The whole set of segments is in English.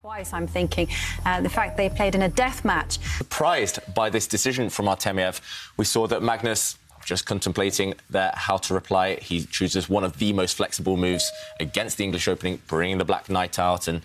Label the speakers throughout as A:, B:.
A: Twice, I'm thinking. The fact they played in a death match.
B: Surprised by this decision from Artemiev, we saw that Magnus, just contemplating how to reply, he chooses one of the most flexible moves against the English opening, bringing the black knight out. And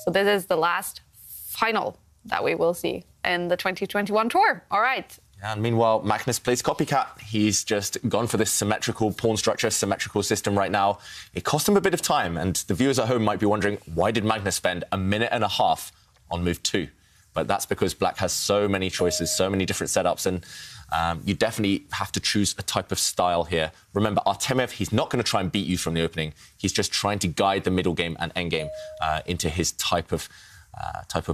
C: so this is the last final that we will see in the 2021 tour. All right.
B: And meanwhile, Magnus plays copycat. He's just gone for this symmetrical pawn structure, symmetrical system right now. It cost him a bit of time, and the viewers at home might be wondering, why did Magnus spend a minute and a half on move 2? But that's because black has so many choices, so many different setups, and you definitely have to choose a type of style here. Remember, Artemiev, he's not going to try and beat you from the opening. He's just trying to guide the middle game and end game into his type of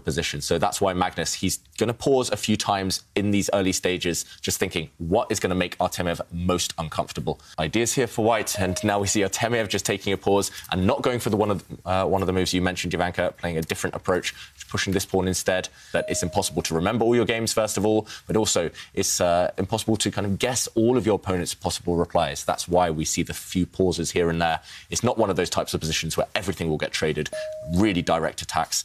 B: position. So that's why Magnus, he's going to pause a few times in these early stages, just thinking, what is going to make Artemiev most uncomfortable? Ideas here for white, and now we see Artemiev just taking a pause and not going for one of the moves you mentioned, Jovanka, playing a different approach, pushing this pawn instead. That it's impossible to remember all your games, first of all, but also it's impossible to kind of guess all of your opponent's possible replies. That's why we see the few pauses here and there. It's not one of those types of positions where everything will get traded, really direct attacks.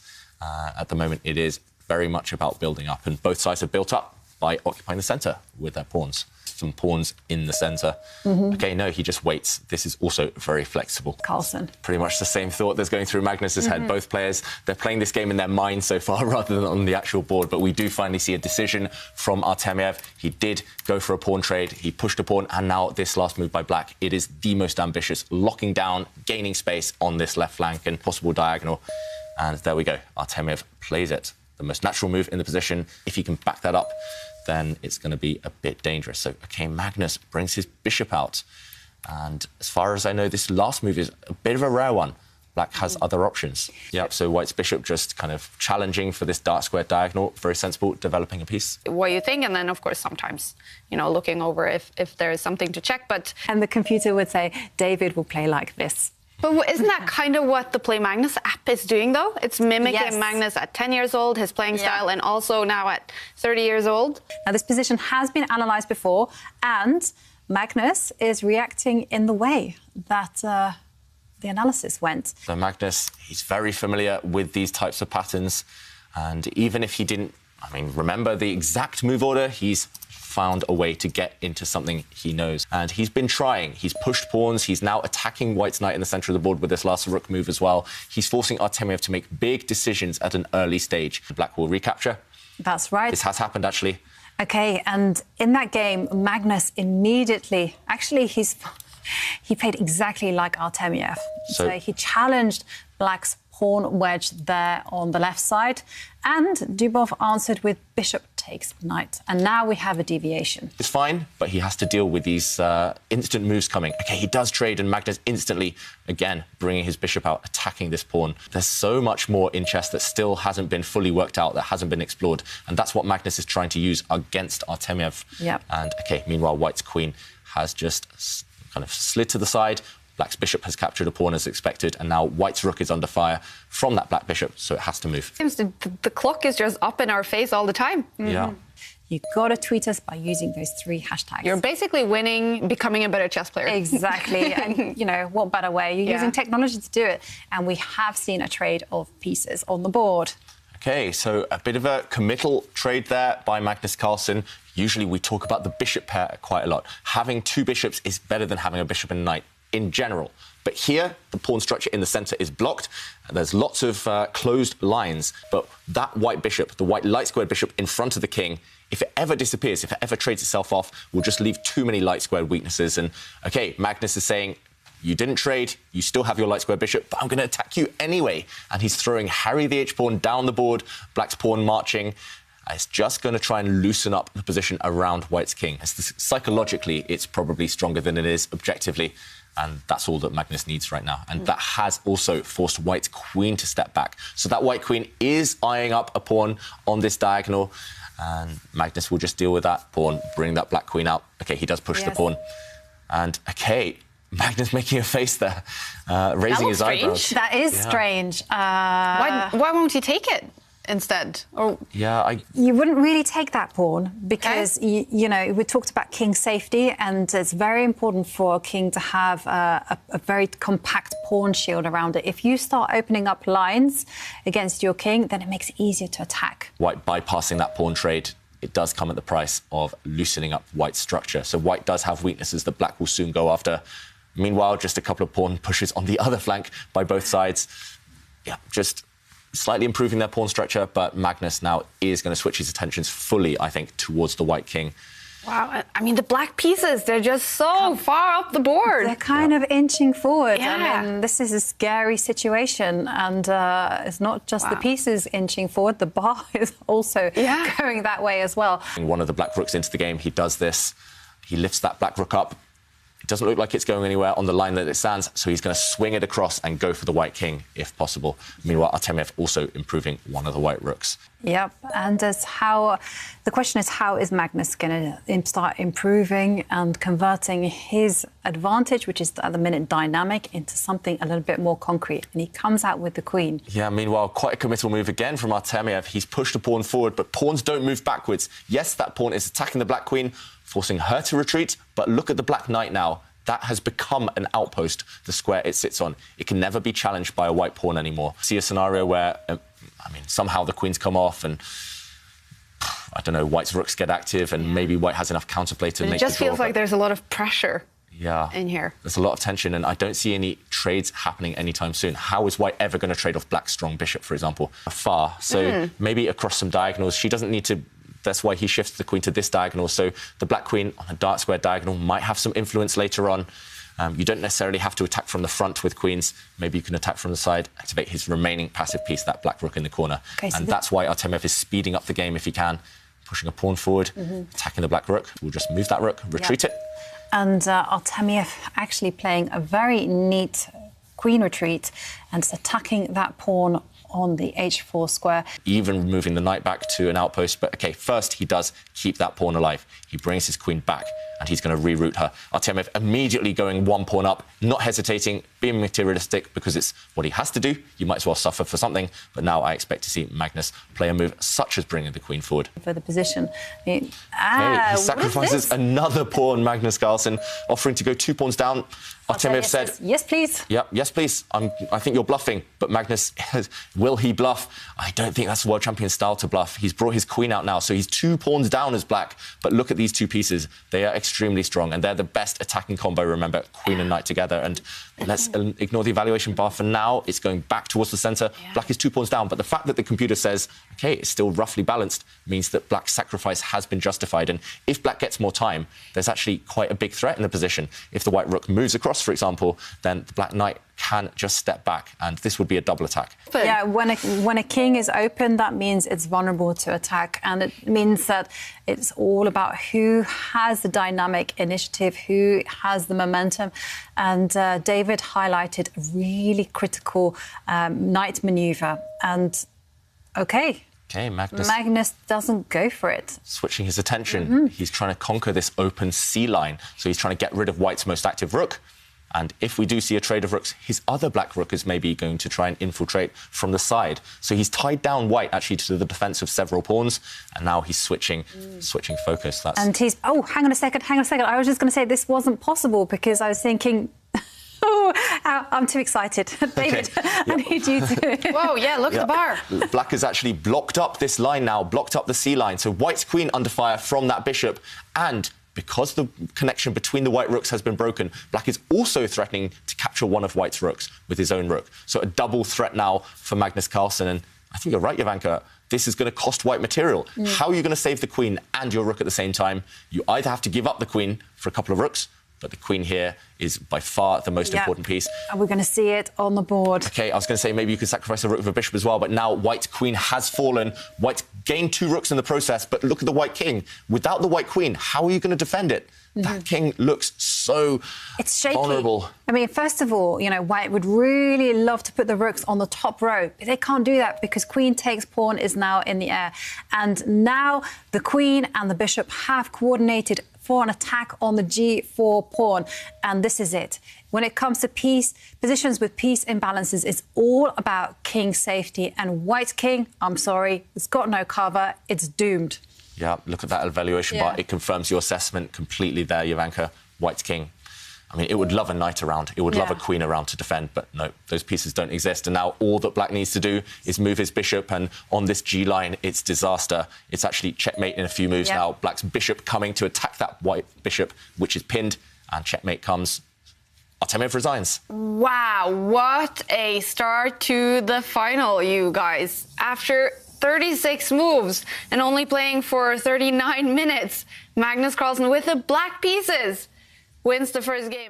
B: At the moment, it is very much about building up, and both sides have built up by occupying the centre with their pawns. Some pawns in the centre. OK, no, he just waits. This is also very flexible.
A: Carlsen.
B: Pretty much the same thought that's going through Magnus's head. Both players, they're playing this game in their mind so far rather than on the actual board, but we do finally see a decision from Artemiev. He did go for a pawn trade. He pushed a pawn, and now this last move by black, it is the most ambitious, locking down, gaining space on this left flank and possible diagonal. And there we go. Artemiev plays it. The most natural move in the position. If he can back that up, then it's going to be a bit dangerous. So, OK, Magnus brings his bishop out. And as far as I know, this last move is a bit of a rare one. Black has other options. Yep, so white's bishop just kind of challenging for this dark square diagonal. Very sensible, developing a piece.
C: What you think, and then, of course, sometimes, you know, looking over if there is something to check. But
A: And the computer would say, David will play like this.
C: But isn't that kind of what the Play Magnus app is doing, though? It's mimicking Magnus at 10 years old, his playing style, and also now at 30 years old.
A: Now, this position has been analysed before, and Magnus is reacting in the way that the analysis went.
B: So Magnus, he's very familiar with these types of patterns, and even if he didn't, remember the exact move order, he's found a way to get into something he knows. And he's been trying. He's pushed pawns. He's now attacking white's knight in the centre of the board with this last rook move as well. He's forcing Artemiev to make big decisions at an early stage. Black will recapture.
A: That's right.
B: This has happened, actually.
A: OK, and in that game, Magnus immediately... Actually, he played exactly like Artemiev. So he challenged Black's pawn wedge there on the left side, and Dubov answered with bishop takes knight. And now we have a deviation.
B: It's fine, but he has to deal with these instant moves coming. OK, he does trade, and Magnus instantly, again, bringing his bishop out, attacking this pawn. There's so much more in chess that still hasn't been fully worked out, that hasn't been explored. And that's what Magnus is trying to use against Artemiev.
A: Yep.
B: And, OK, meanwhile, white's queen has just kind of slid to the side. Black's bishop has captured a pawn as expected, and now white's rook is under fire from that black bishop, so it has to move.
C: Seems the clock is just up in our face all the time.
B: Yeah.
A: You've got to tweet us by using those 3 hashtags.
C: You're basically winning, becoming a better chess player.
A: Exactly. And, you know, what better way? You're using technology to do it. And we have seen a trade of pieces on the board.
B: OK, so a bit of a committal trade there by Magnus Carlsen. Usually we talk about the bishop pair quite a lot. Having 2 bishops is better than having a bishop and a knight in general. But here, the pawn structure in the centre is blocked. There's lots of closed lines. But that white bishop, the white light-squared bishop in front of the king, if it ever disappears, if it ever trades itself off, will just leave too many light-squared weaknesses. And, OK, Magnus is saying, you didn't trade, you still have your light-squared bishop, but I'm going to attack you anyway. And he's throwing Harry the H-pawn down the board, black's pawn marching. It's just going to try and loosen up the position around white's king. Psychologically, it's probably stronger than it is objectively. And that's all that Magnus needs right now. And that has also forced white's queen to step back. So that white queen is eyeing up a pawn on this diagonal. And Magnus will just deal with that pawn, bring that black queen out. OK, he does push the pawn. And, OK, Magnus making a face there, raising his eyebrows.
A: That is strange.
C: Why won't he take it? instead? Or
B: Yeah,
A: You wouldn't really take that pawn because, you know, we talked about king safety, and it's very important for a king to have a very compact pawn shield around it. If you start opening up lines against your king, then it makes it easier to attack.
B: White bypassing that pawn trade, it does come at the price of loosening up White's structure. So White does have weaknesses that Black will soon go after. Meanwhile, just a couple of pawn pushes on the other flank by both sides. Yeah, just slightly improving their pawn structure, but Magnus now is going to switch his attentions fully, I think, towards the White king.
C: Wow, I mean, the black pieces, they're just so far up the board.
A: They're kind of inching forward.
C: Yeah.
A: I mean, this is a scary situation, and it's not just the pieces inching forward, the bar is also going that way as well.
B: One of the black rooks into the game, he does this. He lifts that black rook up. It doesn't look like it's going anywhere on the line that it stands, so he's going to swing it across and go for the White king, if possible. Meanwhile, Artemiev also improving one of the White rooks.
A: Yep, and the question is, how is Magnus going to start improving and converting his advantage, which is at the minute dynamic, into something a little bit more concrete? And he comes out with the queen.
B: Yeah, meanwhile, quite a committal move again from Artemiev. He's pushed a pawn forward, but pawns don't move backwards. Yes, that pawn is attacking the black queen, forcing her to retreat, but look at the black knight now. That has become an outpost, the square it sits on. It can never be challenged by a white pawn anymore. See a scenario where, somehow the queens come off and, I don't know, White's rooks get active and maybe White has enough counterplay to make the draw.
C: It just feels like there's a lot of pressure in here.
B: There's a lot of tension, and I don't see any trades happening anytime soon. How is White ever going to trade off Black's strong bishop, for example? Afar. So maybe across some diagonals. She doesn't need to... That's why he shifts the queen to this diagonal. So the black queen on a dark square diagonal might have some influence later on. You don't necessarily have to attack from the front with queens. Maybe you can attack from the side, activate his remaining passive piece, that black rook in the corner. Okay, so and that's why Artemiev is speeding up the game if he can, pushing a pawn forward, attacking the black rook. We'll just move that rook, retreat it.
A: And Artemiev actually playing a very neat queen retreat and attacking that pawn on the h4 square.
B: Even moving the knight back to an outpost. But, OK, first he does keep that pawn alive. He brings his queen back, and he's going to reroute her. Artemiev immediately going one pawn up, not hesitating, being materialistic, because it's what he has to do. You might as well suffer for something. But now I expect to see Magnus play a move such as bringing the queen forward.
A: For the position.
B: He sacrifices another pawn, Magnus Carlsen, offering to go 2 pawns down. Artemiev said,
A: yes, please.
B: Yeah, yes, please. I think you're bluffing. But Magnus, will he bluff? I don't think that's the world champion style to bluff. He's brought his queen out now, so he's 2 pawns down as black. But look at these 2 pieces. They are extremely strong, and they're the best attacking combo, remember, queen and knight together. And let's ignore the evaluation bar for now. It's going back towards the centre. Yeah. Black is 2 pawns down, but the fact that the computer says, OK, it's still roughly balanced, means that Black's sacrifice has been justified. And if Black gets more time, there's actually quite a big threat in the position. If the white rook moves across, for example, then the black knight can just step back, and this would be a double attack.
A: Yeah, when a king is open, that means it's vulnerable to attack, and it means that it's all about who has the dynamic initiative, who has the momentum. And David highlighted a really critical knight maneuver, and OK, Magnus doesn't go for it.
B: Switching his attention, he's trying to conquer this open C line, so he's trying to get rid of White's most active rook. And if we do see a trade of rooks, his other black rook is maybe going to try and infiltrate from the side. So he's tied down White, actually, to the defence of several pawns, and now he's switching focus.
A: And he's... Oh, hang on a second. I was just going to say this wasn't possible because I was thinking... Oh, I'm too excited. David, I need you to...
C: Whoa, yeah, look at the bar.
B: Black has actually blocked up this line now, blocked up the C line. So White's queen under fire from that bishop, and... because the connection between the white rooks has been broken, Black is also threatening to capture one of White's rooks with his own rook. So a double threat now for Magnus Carlsen. And I think you're right, Jovanka. This is going to cost White material. How are you going to save the queen and your rook at the same time? You either have to give up the queen for a couple of rooks, but the queen here is by far the most important piece.
A: And we're going to see it on the board.
B: OK, I was going to say maybe you could sacrifice a rook with a bishop as well, but now White's queen has fallen. White gained 2 rooks in the process, but look at the white king. Without the white queen, how are you going to defend it? That king looks so vulnerable.
A: I mean, first of all, you know, White would really love to put the rooks on the top row, but they can't do that because queen takes pawn is now in the air. And now the queen and the bishop have coordinated for an attack on the g4 pawn. And this is it. When it comes to piece, positions with piece imbalances, it's all about king safety. And white king, I'm sorry, it's got no cover. It's doomed.
B: Yeah, look at that evaluation bar. It confirms your assessment completely there, Jovanka. White king. I mean, it would love a knight around. It would love a queen around to defend. But no, those pieces don't exist. And now all that black needs to do is move his bishop. And on this G line, it's disaster. It's actually checkmate in a few moves now. Black's bishop coming to attack that white bishop, which is pinned. And checkmate comes. Artemiev resigns. Wow,
C: what a start to the final, you guys. After 36 moves and only playing for 39 minutes, Magnus Carlsen with the black pieces wins the first game.